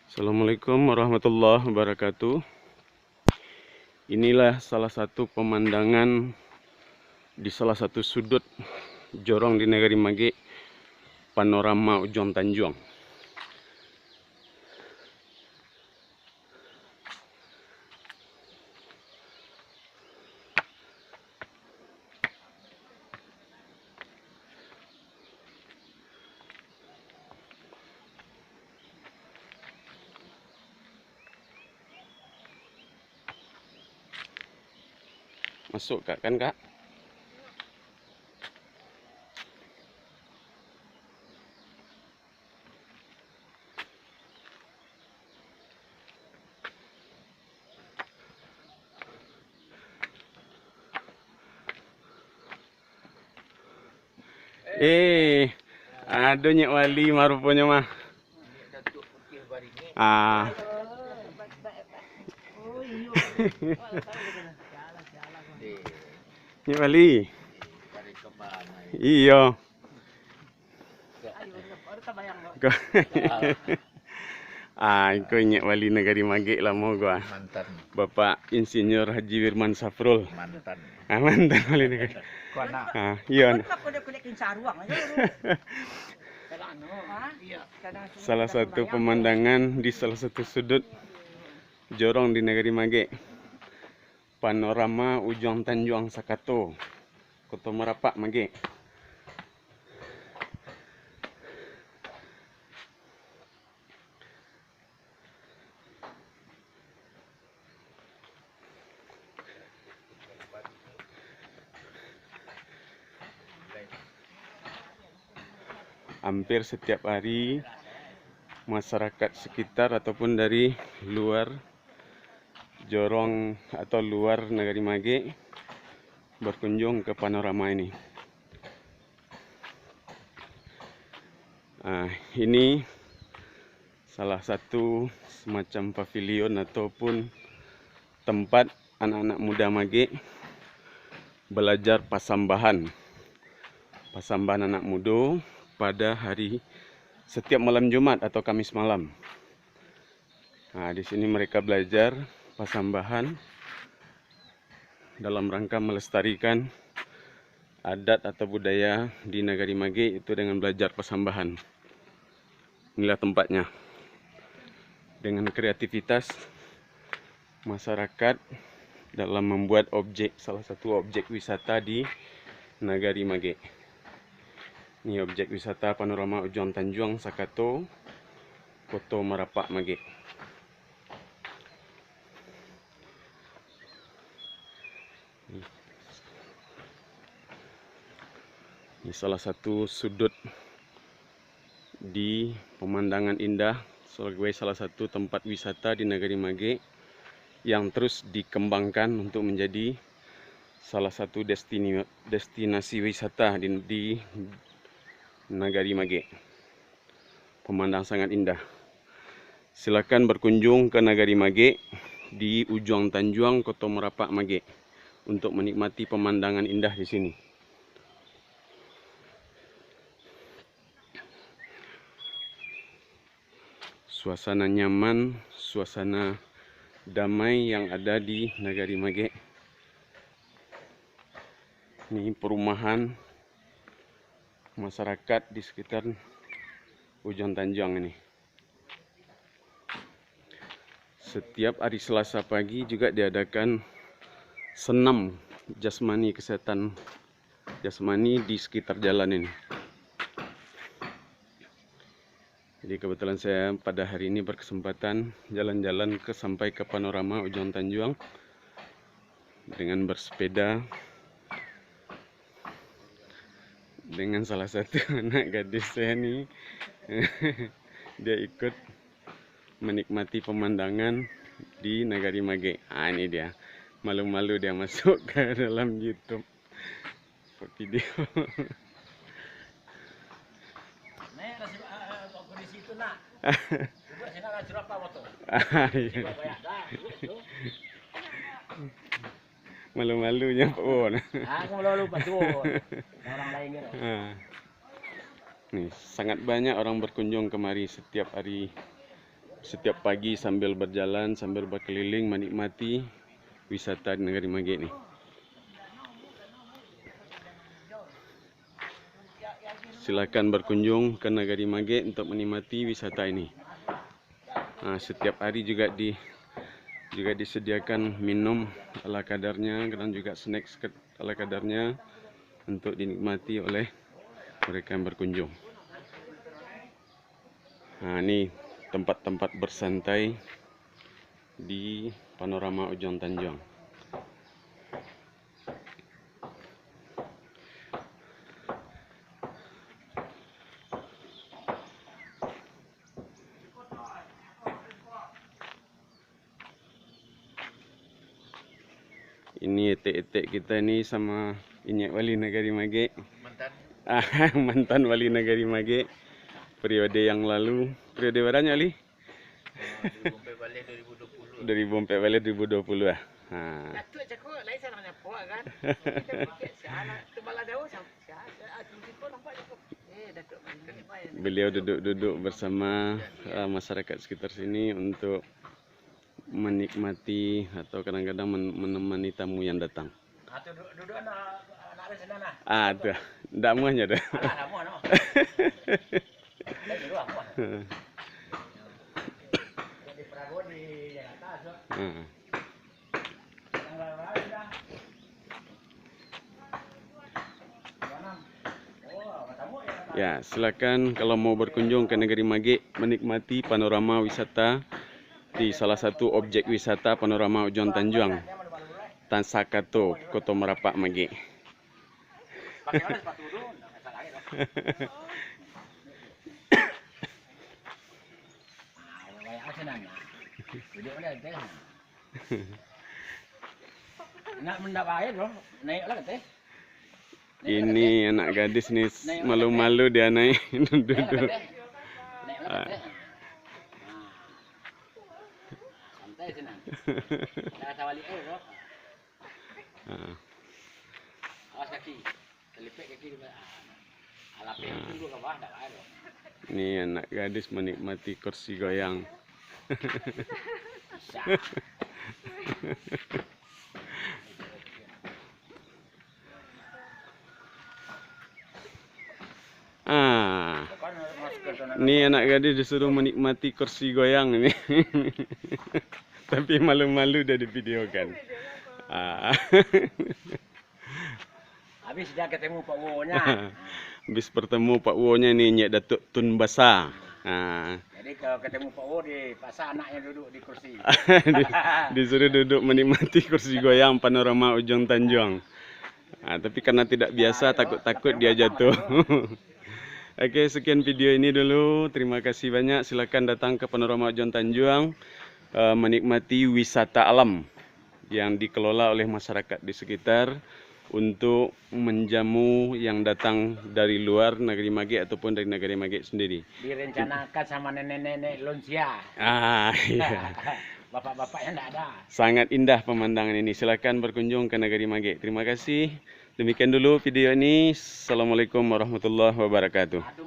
Assalamualaikum warahmatullahi wabarakatuh. Inilah salah satu pemandangan di salah satu sudut jorong di Negari Mage, panorama Ujung Tanjung. Masuk kak, kan kak? Aduh Nyek Wali marupanya mah. Ah. Nyek Wali. Iya. Iko Nyek Wali Negari Mage lah mau gua. Mantan. Bapak Insinyur Haji Wirman Safrul. Mantan. Mantan Wali Negari. Iya. Salah satu pemandangan di salah satu sudut jorong di Negari Mage, panorama Ujung Tanjung Sakato, Kota Merapak Mage. Hampir setiap hari masyarakat sekitar ataupun dari luar jorong atau luar Negari Mage berkunjung ke panorama ini. Ini salah satu semacam pavilion ataupun tempat anak-anak muda Mage belajar pasambahan anak muda pada hari setiap malam Jumat atau Kamis malam. Di sini mereka belajar pasambahan dalam rangka melestarikan adat atau budaya di Negari Mage, itu dengan belajar pasambahan. Inilah tempatnya. Dengan kreativitas masyarakat dalam membuat salah satu objek wisata di Negari Mage. Ini objek wisata panorama Ujung Tanjung Sakato, Kota Merapak Mage. Ini salah satu sudut di pemandangan indah sebagai salah satu tempat wisata di Negari Mage yang terus dikembangkan untuk menjadi salah satu destinasi wisata di Negari Mage. Pemandangan sangat indah. Silakan berkunjung ke Negari Mage di Ujung Tanjung, Kota Merapak Mage untuk menikmati pemandangan indah di sini. Suasana nyaman, suasana damai yang ada di Negari Mage. Ini perumahan masyarakat di sekitar Ujung Tanjung ini. Setiap hari Selasa pagi juga diadakan senam jasmani, kesehatan jasmani di sekitar jalan ini. Jadi kebetulan saya pada hari ini berkesempatan jalan-jalan sampai ke panorama Ujung Tanjung dengan bersepeda dengan salah satu anak gadis saya nih. Dia ikut menikmati pemandangan di Negari Mage. Ini dia. Malu-malu dia masuk ke dalam YouTube video. Malu-malunya pun. Nih, sangat banyak orang berkunjung kemari setiap hari setiap pagi sambil berjalan, sambil berkeliling menikmati wisata di Negari Magek nih. Silakan berkunjung ke Negari Magek untuk menikmati wisata ini. Nah, setiap hari juga disediakan minum ala kadarnya dan juga snack ala kadarnya untuk dinikmati oleh mereka yang berkunjung. Nah, ini tempat-tempat bersantai di Panorama Ujung Tanjung. Ini etek-etek kita nih sama Inyek Wali Negari Magek. Mantan Wali Negari Magek periode yang lalu. Periode berapa, Ali? 2004 balik 2020 lah. Beliau duduk-duduk bersama masyarakat sekitar sini untuk menikmati atau kadang-kadang menemani tamu yang datang. Tuh, ndak muahnya dah. Ya, silakan kalau mau berkunjung ke Negari Magek menikmati panorama wisata di salah satu objek wisata Panorama Ujung Tanjung, Tan Sakato, Kota Merapak Magek. Ini anak gadis nih, malu-malu dia naik duduk. Ini anak gadis menikmati kursi goyang. Ini anak gadis disuruh menikmati kursi goyang ini. Tapi malu-malu udah divideokan. Habis dia ketemu Pak Wo-nya. Habis bertemu Pak Wo-nya nih, Nyek Datuk Tun Basa. Jadi kalau ketemu Pak Wo dipaksa anaknya duduk di kursi. Disuruh duduk menikmati kursi goyang Panorama Ujung Tanjung. Tapi karena tidak biasa, takut-takut dia jatuh. Oke, sekian video ini dulu. Terima kasih banyak. Silakan datang ke Panorama Ujung Tanjung, menikmati wisata alam yang dikelola oleh masyarakat di sekitar untuk menjamu yang datang dari luar Negari Magek ataupun dari Negari Magek sendiri. Direncanakan sama nenek-nenek Lonsia. Iya. Bapak-bapak yang tidak ada. Sangat indah pemandangan ini. Silakan berkunjung ke Negari Magek. Terima kasih. Demikian dulu video ini. Assalamualaikum warahmatullahi wabarakatuh.